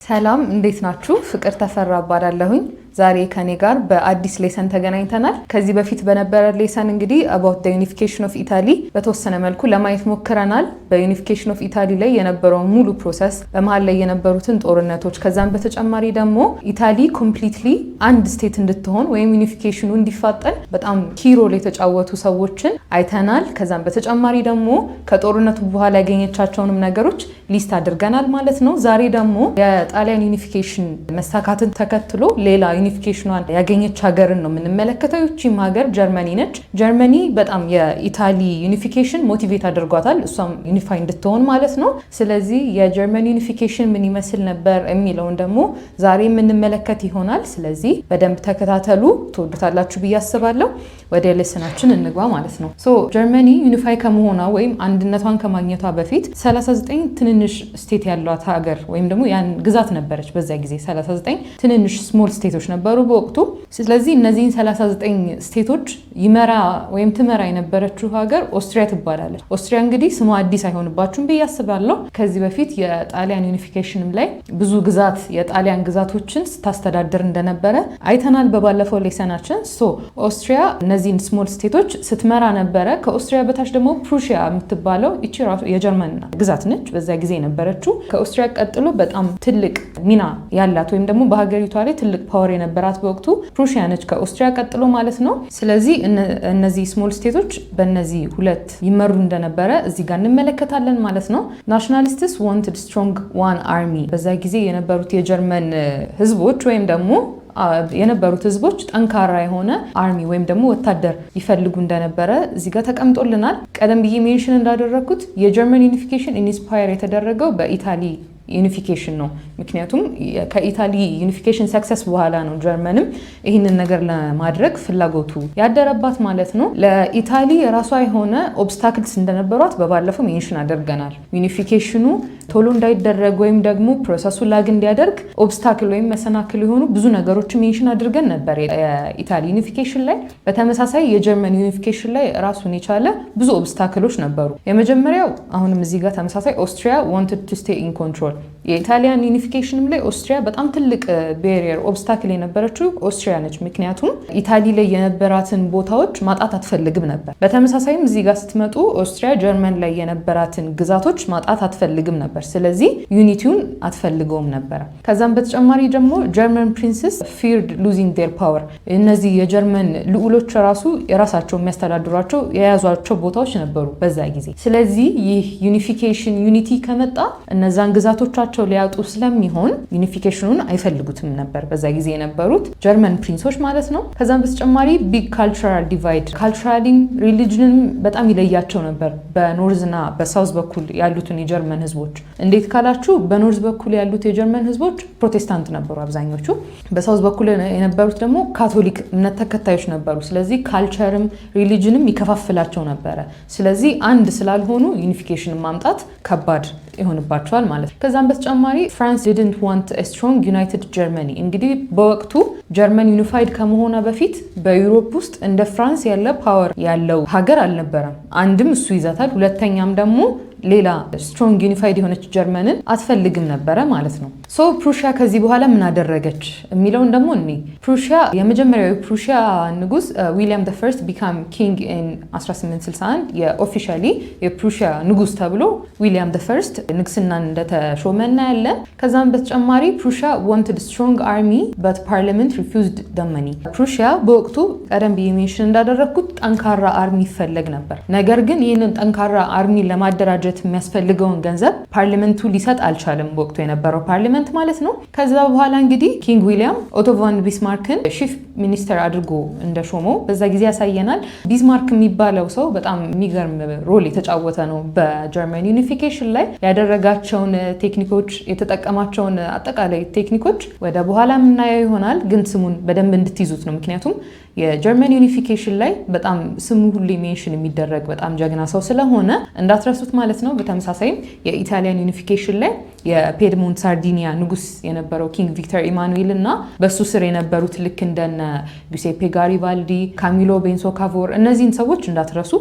ሰላም እንዴት ናችሁ? ፍቅር ተፈራ እባላለሁኝ። ዛሬ ከኔ ጋር በአዲስ ሌሰን ተገናኝተናል። ከዚህ በፊት በነበረ ሌሰን እንግዲህ about the unification of Italy በተወሰነ መልኩ ለማየት ሞክረናል። በዩኒፊኬሽን ኦፍ ኢታሊ ላይ የነበረውን ሙሉ ፕሮሰስ፣ በመሃል ላይ የነበሩትን ጦርነቶች፣ ከዛም በተጨማሪ ደግሞ ኢታሊ ኮምፕሊትሊ አንድ ስቴት እንድትሆን ወይም ዩኒፊኬሽኑ እንዲፋጠን በጣም ኪ ሮል የተጫወቱ ሰዎችን አይተናል። ከዛም በተጨማሪ ደግሞ ከጦርነቱ በኋላ ያገኘቻቸውንም ነገሮች ሊስት አድርገናል ማለት ነው። ዛሬ ደግሞ የጣሊያን ዩኒፊኬሽን መሳካትን ተከትሎ ሌላ ዩኒፊኬሽኗን ያገኘች ሀገርን ነው የምንመለከተው። ይህችም ሀገር ጀርመኒ ነች። ጀርመኒ በጣም የኢታሊ ዩኒፊኬሽን ሞቲቬት አድርጓታል፣ እሷም ዩኒፋይ እንድትሆን ማለት ነው። ስለዚህ የጀርመን ዩኒፊኬሽን ምን ይመስል ነበር የሚለውን ደግሞ ዛሬ የምንመለከት ይሆናል። ስለዚህ በደንብ ተከታተሉ፣ ትወዱታላችሁ ብዬ አስባለሁ። ወደ ሌሰናችን እንግባ ማለት ነው። ጀርመኒ ዩኒፋይ ከመሆኗ ወይም አንድነቷን ከማግኘቷ በፊት 39 ትንንሽ ስቴት ያሏት ሀገር ወይም ደግሞ ያን ግዛት ነበረች። በዛ ጊዜ 39 ትንንሽ ስሞል ስቴቶች ነበሩ በወቅቱ። ስለዚህ እነዚህን 39 ስቴቶች ይመራ ወይም ትመራ የነበረችው ሀገር ኦስትሪያ ትባላለች። ኦስትሪያ እንግዲህ ስሟ አዲስ አይሆንባችሁም ብዬ አስባለሁ። ከዚህ በፊት የጣሊያን ዩኒፊኬሽንም ላይ ብዙ ግዛት የጣሊያን ግዛቶችን ስታስተዳድር እንደነበረ አይተናል በባለፈው ሌሰናችን። ኦስትሪያ እነዚህን ስሞል ስቴቶች ስትመራ ነበረ። ከኦስትሪያ በታች ደግሞ ፕሩሺያ የምትባለው እቺ ራሱ የጀርመን ግዛት ነች በዛ ጊዜ የነበረችው። ከኦስትሪያ ቀጥሎ በጣም ትልቅ ሚና ያላት ወይም ደግሞ በሀገሪቷ ላይ ትልቅ ፓወር የነበራት በወቅቱ ፕሩሺያ ነች ከኦስትሪያ ቀጥሎ ማለት ነው። ስለዚህ እነዚህ ስሞል ስቴቶች በእነዚህ ሁለት ይመሩ እንደነበረ እዚህ ጋር እንመለከታለን ማለት ነው። ናሽናሊስትስ ዋንትድ ስትሮንግ ዋን አርሚ፣ በዛ ጊዜ የነበሩት የጀርመን ህዝቦች ወይም ደግሞ የነበሩት ህዝቦች ጠንካራ የሆነ አርሚ ወይም ደግሞ ወታደር ይፈልጉ እንደነበረ እዚህ ጋር ተቀምጦልናል። ቀደም ብዬ ሜንሽን እንዳደረኩት የጀርመን ዩኒፊኬሽን ኢንስፓየር የተደረገው በኢታሊ ዩኒፊኬሽን ነው። ምክንያቱም ከኢታሊ ዩኒፊኬሽን ሰክሰስ በኋላ ነው ጀርመንም ይህንን ነገር ለማድረግ ፍላጎቱ ያደረባት ማለት ነው። ለኢታሊ የራሷ የሆነ ኦብስታክልስ እንደነበሯት በባለፈው ሜንሽን አድርገናል። ዩኒፊኬሽኑ ቶሎ እንዳይደረግ ወይም ደግሞ ፕሮሰሱ ላግ እንዲያደርግ ኦብስታክል ወይም መሰናክል የሆኑ ብዙ ነገሮች ሜንሽን አድርገን ነበር የኢታሊ ዩኒፊኬሽን ላይ። በተመሳሳይ የጀርመን ዩኒፊኬሽን ላይ ራሱን የቻለ ብዙ ኦብስታክሎች ነበሩ። የመጀመሪያው አሁንም እዚህ ጋር ተመሳሳይ ኦስትሪያ wanted to stay in control። የኢታሊያን ዩኒፊኬሽንም ላይ ኦስትሪያ በጣም ትልቅ ቤሪየር ኦብስታክል የነበረችው ኦስትሪያ ነች። ምክንያቱም ኢታሊ ላይ የነበራትን ቦታዎች ማጣት አትፈልግም ነበር። በተመሳሳይም እዚህ ጋር ስትመጡ ኦስትሪያ ጀርመን ላይ የነበራትን ግዛቶች ማጣት አትፈልግም ነበር። ስለዚህ ዩኒቲውን አትፈልገውም ነበር። ከዛም በተጨማሪ ደግሞ ጀርመን ፕሪንስስ ፊርድ ሉዚንግ ዴር ፓወር፣ እነዚህ የጀርመን ልዑሎች ራሱ የራሳቸው የሚያስተዳድሯቸው የያዟቸው ቦታዎች ነበሩ በዛ ጊዜ። ስለዚህ ይህ ዩኒፊኬሽን ዩኒቲ ከመጣ እነዛን ግዛቶቻቸው ሊያጡ ስለሚሆን ዩኒፊኬሽኑን አይፈልጉትም ነበር በዛ ጊዜ የነበሩት ጀርመን ፕሪንሶች ማለት ነው። ከዛም በተጨማሪ ቢግ ካልቸራል ዲቫይድ፣ ካልቸራሊም ሪሊጅንም በጣም ይለያቸው ነበር በኖርዝና በሳውዝ በኩል ያሉትን የጀርመን ህዝቦች። እንዴት ካላችሁ በኖርዝ በኩል ያሉት የጀርመን ህዝቦች ፕሮቴስታንት ነበሩ አብዛኞቹ፣ በሳውዝ በኩል የነበሩት ደግሞ ካቶሊክ እምነት ተከታዮች ነበሩ። ስለዚህ ካልቸርም ሪሊጅንም ይከፋፍላቸው ነበረ። ስለዚህ አንድ ስላልሆኑ ዩኒፊኬሽን ማምጣት ከባድ ይሆንባቸዋል ማለት ነው። ከዛም በተጨማሪ ፍራንስ didn't want a strong united Germany። እንግዲህ በወቅቱ ጀርመን ዩኒፋይድ ከመሆኗ በፊት በዩሮፕ ውስጥ እንደ ፍራንስ ያለ ፓወር ያለው ሀገር አልነበረም። አንድም እሱ ይዛታል፣ ሁለተኛም ደግሞ ሌላ ስትሮንግ ዩኒፋይድ የሆነች ጀርመንን አትፈልግም ነበረ ማለት ነው። ፕሩሺያ ከዚህ በኋላ ምን አደረገች የሚለውን ደግሞ እኔ ፕሩሺያ የመጀመሪያው ፕሩሺያ ንጉስ ዊሊያም the first became king in 1861 የኦፊሻሊ የፕሩሺያ ንጉስ ተብሎ ዊሊያም the first ንግስናን እንደተሾመ እናያለን። ከዛም በተጨማሪ ፕሩሺያ wanted strong army but parliament refused the money። ፕሩሺያ በወቅቱ ቀደም ብዬ ሜንሽን እንዳደረግኩት ጠንካራ አርሚ ይፈለግ ነበር። ነገር ግን ይህንን ጠንካራ አርሚ ለማደራጀት የሚያስፈልገውን ገንዘብ ፓርሊመንቱ ሊሰጥ አልቻለም፣ በወቅቱ የነበረው ፓርሊመንት ማለት ነው። ከዛ በኋላ እንግዲህ ኪንግ ዊሊያም ኦቶ ቫን ቢስማርክን ቺፍ ሚኒስተር አድርጎ እንደሾመው በዛ ጊዜ ያሳየናል። ቢስማርክ የሚባለው ሰው በጣም የሚገርም ሮል የተጫወተ ነው በጀርመን ዩኒፊኬሽን ላይ። ያደረጋቸውን ቴክኒኮች፣ የተጠቀማቸውን አጠቃላይ ቴክኒኮች ወደ በኋላ የምናየው ይሆናል፣ ግን ስሙን በደንብ እንድትይዙት ነው። ምክንያቱም የጀርመን ዩኒፊኬሽን ላይ በጣም ስሙ ሁሉ ሜንሽን የሚደረግ በጣም ጀግና ሰው ስለሆነ እንዳትረሱት ማለት ነው። በተመሳሳይም የኢታሊያን ዩኒፊኬሽን ላይ የፔድሞንት ሳርዲኒያ ንጉስ የነበረው ኪንግ ቪክተር ኢማኑኤል እና በሱ ስር የነበሩት ልክ እንደነ ጊዩሴፔ ጋሪባልዲ፣ ካሚሎ ቤንሶ ካቮር እነዚህን ሰዎች እንዳትረሱ።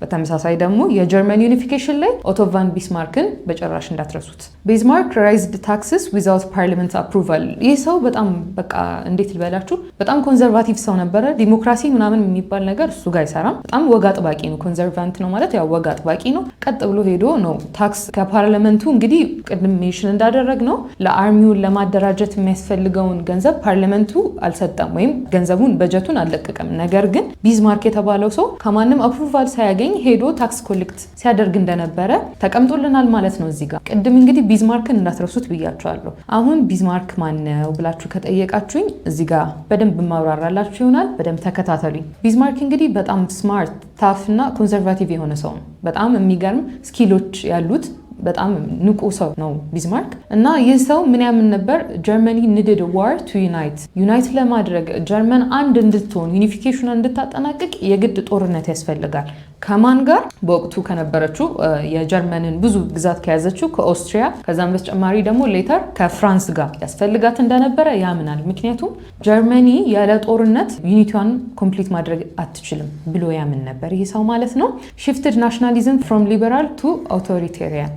በተመሳሳይ ደግሞ የጀርመን ዩኒፊኬሽን ላይ ኦቶ ቫን ቢስማርክን በጭራሽ እንዳትረሱት። ቢስማርክ ራይዝድ ታክስስ ዊዛውት ፓርላመንት አፕሩቫል። ይህ ሰው በጣም በቃ እንዴት ልበላችሁ በጣም ኮንዘርቫቲቭ ሰው ነበረ። ዲሞክራሲ ምናምን የሚባል ነገር እሱ ጋር አይሰራም። በጣም ወግ አጥባቂ ነው። ኮንዘርቫንት ነው ማለት ያው ወግ አጥባቂ ነው። ቀጥ ብሎ ሄዶ ነው ታክስ ከፓርላመንቱ እንግዲህ ቅድም ሜንሽን እንዳደረግ ነው ለአርሚውን ለማደራጀት የሚያስፈልገውን ገንዘብ ፓርላመንቱ አልሰጠም ወይም ገንዘቡን በጀቱን አልለቀቀም። ነገር ግን ቢዝማርክ የተባለው ሰው ከማንም አፕሩቫል ሳያገኝ ሄዶ ታክስ ኮሌክት ሲያደርግ እንደነበረ ተቀምጦልናል ማለት ነው እዚህ ጋር። ቅድም እንግዲህ ቢዝማርክን እንዳትረሱት ብያቸዋለሁ። አሁን ቢዝማርክ ማነው ብላችሁ ከጠየቃችሁኝ እዚህ ጋር በደንብ ማብራራላችሁ ይሆናል። በደንብ ተከታተሉኝ። ቢዝማርክ እንግዲህ በጣም ስማርት ታፍ እና ኮንዘርቫቲቭ የሆነ ሰው ነው። በጣም የሚገርም ስኪሎች ያሉት በጣም ንቁ ሰው ነው ቢዝማርክ። እና ይህ ሰው ምን ያምን ነበር? ጀርመኒ ኒድድ ዋር ቱ ዩናይት ለማድረግ ጀርመን አንድ እንድትሆን ዩኒፊኬሽን እንድታጠናቅቅ የግድ ጦርነት ያስፈልጋል። ከማን ጋር? በወቅቱ ከነበረችው የጀርመንን ብዙ ግዛት ከያዘችው ከኦስትሪያ፣ ከዛም በተጨማሪ ደግሞ ሌተር ከፍራንስ ጋር ያስፈልጋት እንደነበረ ያምናል። ምክንያቱም ጀርመኒ ያለ ጦርነት ዩኒቲዋን ኮምፕሊት ማድረግ አትችልም ብሎ ያምን ነበር ይህ ሰው ማለት ነው። ሽፍትድ ናሽናሊዝም ፍሮም ሊበራል ቱ አውቶሪቴሪያን።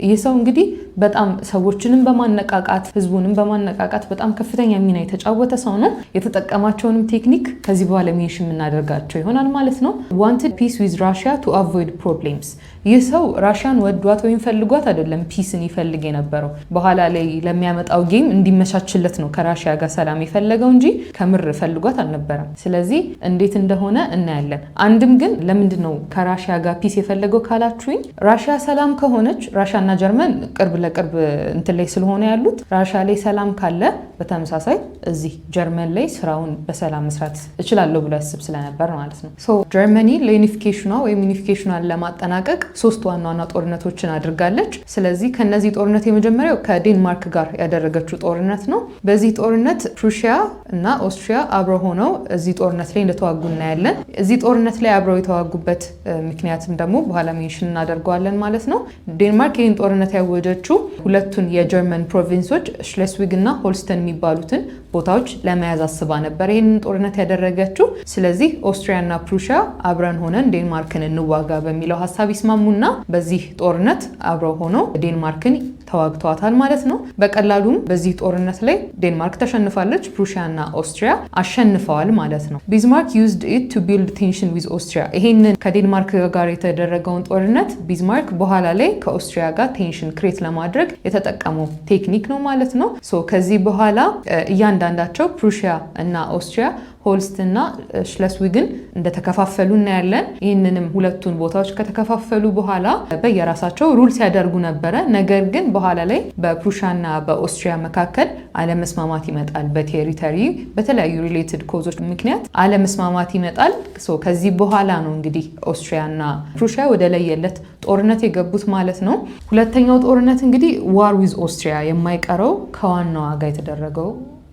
ይህ ሰው እንግዲህ በጣም ሰዎችንም በማነቃቃት ህዝቡንም በማነቃቃት በጣም ከፍተኛ ሚና የተጫወተ ሰው ነው። የተጠቀማቸውንም ቴክኒክ ከዚህ በኋላ ሜንሽን የምናደርጋቸው ይሆናል ማለት ነው። ዋንትድ ፒስ ዊዝ ራሽያ ቱ አቮይድ ፕሮብሌምስ። ይህ ሰው ራሽያን ወዷት ወይም ፈልጓት አይደለም ፒስን ይፈልግ የነበረው፣ በኋላ ላይ ለሚያመጣው ጌም እንዲመቻችለት ነው ከራሽያ ጋር ሰላም የፈለገው እንጂ ከምር ፈልጓት አልነበረም። ስለዚህ እንዴት እንደሆነ እናያለን። አንድም ግን ለምንድን ነው ከራሽያ ጋር ፒስ የፈለገው ካላችሁኝ፣ ራሽያ ሰላም ከሆነች ራሽያና ጀርመን ቅርብ ለቅርብ እንትን ላይ ስለሆነ ያሉት፣ ራሽያ ላይ ሰላም ካለ በተመሳሳይ እዚህ ጀርመን ላይ ስራውን በሰላም መስራት እችላለሁ ብሎ ያስብ ስለነበር ማለት ነው። ሶ ጀርመኒ ለዩኒፊኬሽኗ ወይም ዩኒፊኬሽኗን ለማጠናቀቅ 3 ዋና ዋና ጦርነቶችን አድርጋለች። ስለዚህ ከነዚህ ጦርነት የመጀመሪያው ከዴንማርክ ጋር ያደረገችው ጦርነት ነው። በዚህ ጦርነት ፕሩሺያ እና ኦስትሪያ አብረው ሆነው እዚህ ጦርነት ላይ እንደተዋጉ እናያለን። እዚህ ጦርነት ላይ አብረው የተዋጉበት ምክንያትም ደግሞ በኋላ ሜንሽን እናደርገዋለን ማለት ነው። ዴንማርክ ይህን ጦርነት ያወጀችው ሁለቱን የጀርመን ፕሮቪንሶች ሽሌስዊግ እና ሆልስተን የሚባሉትን ቦታዎች ለመያዝ አስባ ነበር ይህንን ጦርነት ያደረገችው። ስለዚህ ኦስትሪያና ፕሩሺያ አብረን ሆነን ዴንማርክን እንዋጋ በሚለው ሀሳብ ይስማሙና በዚህ ጦርነት አብረው ሆነው ዴንማርክን ተዋግተዋታል ማለት ነው። በቀላሉም በዚህ ጦርነት ላይ ዴንማርክ ተሸንፋለች፣ ፕሩሺያና ኦስትሪያ አሸንፈዋል ማለት ነው። ቢዝማርክ used it to build tension with Austria። ይሄንን ከዴንማርክ ጋር የተደረገውን ጦርነት ቢዝማርክ በኋላ ላይ ከኦስትሪያ ጋር ቴንሽን ክሬት ለማድረግ የተጠቀመው ቴክኒክ ነው ማለት ነው። ከዚህ በኋላ እያንዳንዳቸው ፕሩሺያ እና ኦስትሪያ ሆልስት እና ሽለስዊግን እንደተከፋፈሉ እናያለን። ይህንንም ሁለቱን ቦታዎች ከተከፋፈሉ በኋላ በየራሳቸው ሩል ሲያደርጉ ነበረ። ነገር ግን በኋላ ላይ በፕሩሺያና በኦስትሪያ መካከል አለመስማማት ይመጣል። በቴሪተሪ በተለያዩ ሪሌትድ ኮዞች ምክንያት አለመስማማት ይመጣል። ከዚህ በኋላ ነው እንግዲህ ኦስትሪያና ፕሩሺያ ወደ ለየለት ጦርነት የገቡት ማለት ነው። ሁለተኛው ጦርነት እንግዲህ ዋር ዊዝ ኦስትሪያ የማይቀረው ከዋናዋ ጋር የተደረገው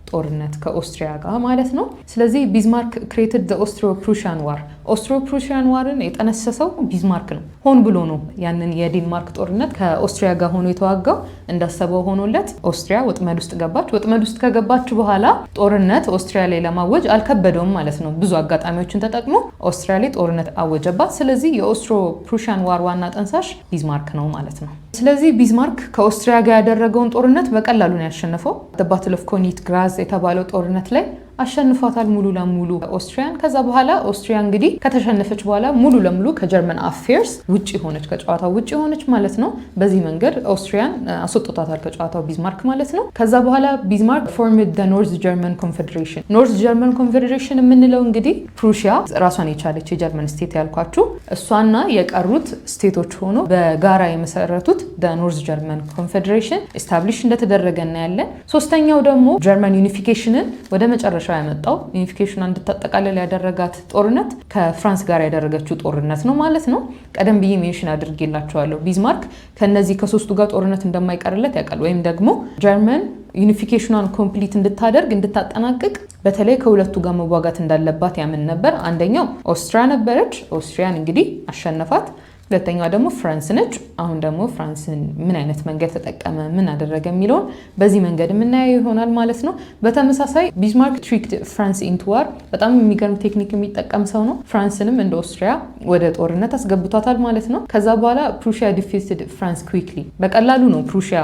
ጦርነት ከኦስትሪያ ጋር ማለት ነው። ስለዚህ ቢዝማርክ ክሬትድ ዘ ኦስትሮ-ፕሩሺያን ዋር። ኦስትሮ-ፕሩሺያን ዋርን የጠነሰሰው ቢዝማርክ ነው። ሆን ብሎ ነው ያንን የዴንማርክ ጦርነት ከኦስትሪያ ጋር ሆኖ የተዋጋው። እንዳሰበው ሆኖለት ኦስትሪያ ወጥመድ ውስጥ ገባች። ወጥመድ ውስጥ ከገባች በኋላ ጦርነት ኦስትሪያ ላይ ለማወጅ አልከበደውም ማለት ነው። ብዙ አጋጣሚዎችን ተጠቅሞ ኦስትሪያ ላይ ጦርነት አወጀባት። ስለዚህ የኦስትሮ-ፕሩሺያን ዋር ዋና ጠንሳሽ ቢዝማርክ ነው ማለት ነው። ስለዚህ ቢዝማርክ ከኦስትሪያ ጋር ያደረገውን ጦርነት በቀላሉ ነው ያሸነፈው። ባትል ኦፍ ኮኒት ግራዝ የተባለው ጦርነት ላይ አሸንፏታል ሙሉ ለሙሉ ኦስትሪያን። ከዛ በኋላ ኦስትሪያ እንግዲህ ከተሸነፈች በኋላ ሙሉ ለሙሉ ከጀርመን አፌርስ ውጪ ሆነች፣ ከጨዋታው ውጪ ሆነች ማለት ነው። በዚህ መንገድ ኦስትሪያን አስወጥቷታል ከጨዋታው ቢዝማርክ ማለት ነው። ከዛ በኋላ ቢዝማርክ ፎርምድ ዘ ኖርዝ ጀርመን ኮንፌዴሬሽን። ኖርዝ ጀርመን ኮንፌዴሬሽን የምንለው እንግዲህ ፕሩሺያ ራሷን የቻለች የጀርመን ስቴት ያልኳችሁ እሷና የቀሩት ስቴቶች ሆኖ በጋራ የመሰረቱት ኖርዝ ጀርመን ኮንፌዴሬሽን ኤስታብሊሽ እንደተደረገ እናያለን። ሶስተኛው ደግሞ ጀርመን ዩኒፊኬሽንን ወደ መጨረሻ ያመጣው ዩኒፊኬሽን እንድታጠቃለል ያደረጋት ጦርነት ከፍራንስ ጋር ያደረገችው ጦርነት ነው ማለት ነው። ቀደም ብዬ ሜንሽን አድርጌላቸዋለሁ። ቢዝማርክ ከነዚህ ከሶስቱ ጋር ጦርነት እንደማይቀርለት ያውቃል። ወይም ደግሞ ጀርመን ዩኒፊኬሽኗን ኮምፕሊት እንድታደርግ እንድታጠናቅቅ በተለይ ከሁለቱ ጋር መዋጋት እንዳለባት ያምን ነበር። አንደኛው ኦስትሪያ ነበረች። ኦስትሪያን እንግዲህ አሸነፋት። ሁለተኛዋ ደግሞ ፍራንስ ነች። አሁን ደግሞ ፍራንስን ምን አይነት መንገድ ተጠቀመ፣ ምን አደረገ የሚለውን በዚህ መንገድ የምናየው ይሆናል ማለት ነው። በተመሳሳይ ቢስማርክ ትሪክድ ፍራንስ ኢንቱ ዋር፣ በጣም የሚገርም ቴክኒክ የሚጠቀም ሰው ነው። ፍራንስንም እንደ ኦስትሪያ ወደ ጦርነት አስገብቷታል ማለት ነው። ከዛ በኋላ ፕሩሺያ ዲፊትድ ፍራንስ ኩዊክሊ፣ በቀላሉ ነው ፕሩሺያ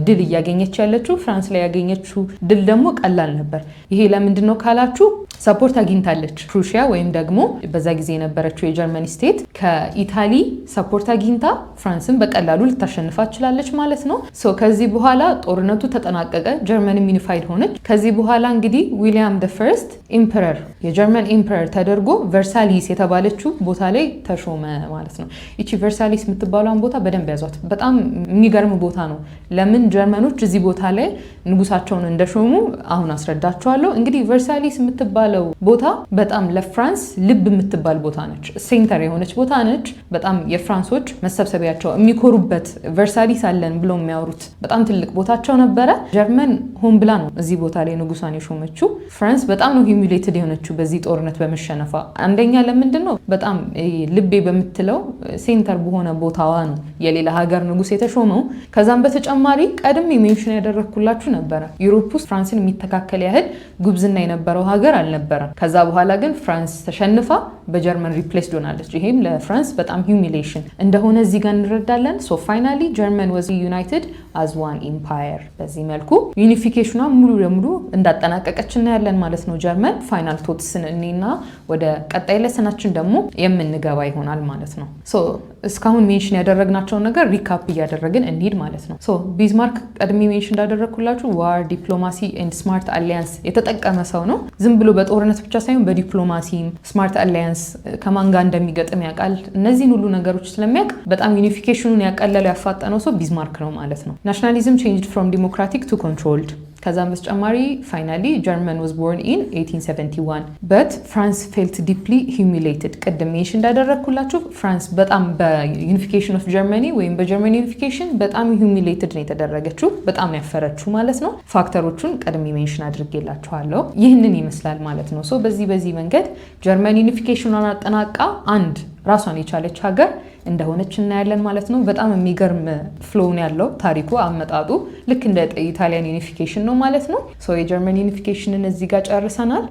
ድል እያገኘች ያለችው። ፍራንስ ላይ ያገኘችው ድል ደግሞ ቀላል ነበር። ይሄ ለምንድን ነው ካላችሁ ሰፖርት አግኝታለች። ፕሩሺያ ወይም ደግሞ በዛ ጊዜ የነበረችው የጀርመን ስቴት ከኢታሊ ሰፖርት አግኝታ ፍራንስን በቀላሉ ልታሸንፋ ችላለች ማለት ነው። ከዚህ በኋላ ጦርነቱ ተጠናቀቀ፣ ጀርመንም ዩኒፋይድ ሆነች። ከዚህ በኋላ እንግዲህ ዊሊያም ደ ፈርስት ኢምፐረር የጀርመን ኢምፐረር ተደርጎ ቨርሳሊስ የተባለችው ቦታ ላይ ተሾመ ማለት ነው። ይቺ ቨርሳሊስ የምትባለውን ቦታ በደንብ ያዟት። በጣም የሚገርም ቦታ ነው። ለምን ጀርመኖች እዚህ ቦታ ላይ ንጉሳቸውን እንደሾሙ አሁን አስረዳቸዋለሁ። እንግዲህ ቨርሳሊስ የምትባለው ቦታ በጣም ለፍራንስ ልብ የምትባል ቦታ ነች። ሴንተር የሆነች ቦታ ነች። በጣም የፍራንሶች መሰብሰቢያቸው የሚኮሩበት ቨርሳሊስ አለን ብለው የሚያወሩት በጣም ትልቅ ቦታቸው ነበረ። ጀርመን ሆን ብላ ነው እዚህ ቦታ ላይ ንጉሷን የሾመችው። ፍራንስ በጣም ነው ሂሚሌትድ የሆነችው በዚህ ጦርነት በመሸነፏ። አንደኛ ለምንድን ነው በጣም ልቤ በምትለው ሴንተር በሆነ ቦታዋ ነው የሌላ ሀገር ንጉስ የተሾመው። ከዛም በተጨማሪ ቀድሜ ሜንሽን ያደረግኩላችሁ ነበረ ዩሮፕ ውስጥ ፍራንስን የሚተካከል ያህል ጉብዝና የነበረው ሀገር አልነበረም። ከዛ በኋላ ግን ፍራንስ ተሸንፋ በጀርመን ሪፕሌስድ ሆናለች። ይሄም ለፍራንስ በጣም ሂሚሌሽን እንደሆነ እዚህ ጋር እንረዳለን። ሶ ፋይናሊ ጀርመን ዋዝ ዩናይትድ አዝ ዋን ኢምፓየር። በዚህ መልኩ ዩኒፊኬሽኗ ሙሉ ለሙሉ እንዳጠናቀቀች እናያለን ማለት ነው። ጀርመን ፋይናል ቶትስን እኔና ወደ ቀጣይ ለሰናችን ደግሞ የምንገባ ይሆናል ማለት ነው። ሶ እስካሁን ሜንሽን ያደረግናቸውን ነገር ሪካፕ እያደረግን እንሂድ ማለት ነው። ሶ ቢስማርክ ቀድሜ ሜንሽን እንዳደረግኩላችሁ ዋር፣ ዲፕሎማሲ ኤንድ ስማርት አሊያንስ የተጠቀመ ሰው ነው። ዝም ብሎ በጦርነት ብቻ ሳይሆን በዲፕሎማሲም ስማርት አሊያንስ ከማን ጋር እንደሚገጥም ያውቃል። እነዚህን ሁሉ ነገሮች ስለሚያውቅ በጣም ዩኒፊኬሽኑን ያቀለለው ያፋጠነው ሰው ቢስማርክ ነው ማለት ነው። ናሽናሊዝም ቼንጅድ ፍሮም ዲሞክራቲክ ቱ ኮንትሮልድ። ከዛም በተጨማሪ ፋይናሊ ጀርመን ዋዝ ቦርን ኢን 1871 በት ፍራንስ ፌልት ዲፕሊ ሂሚሌትድ። ቅድም ሜንሽን እንዳደረግኩላችሁ ፍራንስ በጣም በዩኒፊኬሽን ኦፍ ጀርመኒ ወይም በጀርመን ዩኒፊኬሽን በጣም ሂሚሌትድ ነው የተደረገችው፣ በጣም ያፈረችው ማለት ነው። ፋክተሮቹን ቀድሜ ሜንሽን አድርጌላችኋለሁ። ይህንን ይመስላል ማለት ነው። ሶ በዚህ መንገድ ጀርመን ዩኒፊኬሽኗን አጠናቃ አንድ ራሷን የቻለች ሀገር እንደሆነች እናያለን ማለት ነው። በጣም የሚገርም ፍሎውን ያለው ታሪኩ አመጣጡ ልክ እንደ ኢታሊያን ዩኒፊኬሽን ነው ማለት ነው። ሶ የጀርመን ዩኒፊኬሽንን እዚህ ጋር ጨርሰናል።